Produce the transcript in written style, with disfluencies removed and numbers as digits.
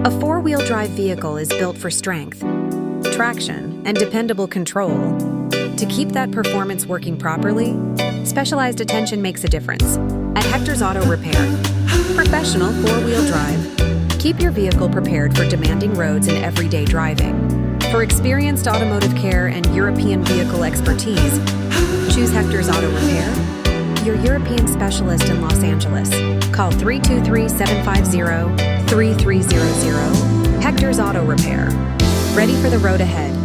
A four-wheel drive vehicle is built for strength, traction, and dependable control. To keep that performance working properly, specialized attention makes a difference. At Hector's Auto Repair, professional four-wheel drive. Keep your vehicle prepared for demanding roads and everyday driving. For experienced automotive care and European vehicle expertise, choose Hector's Auto Repair, your European specialist in Los Angeles. Call 323-750-3300. Hector's Auto Repair. Ready for the road ahead.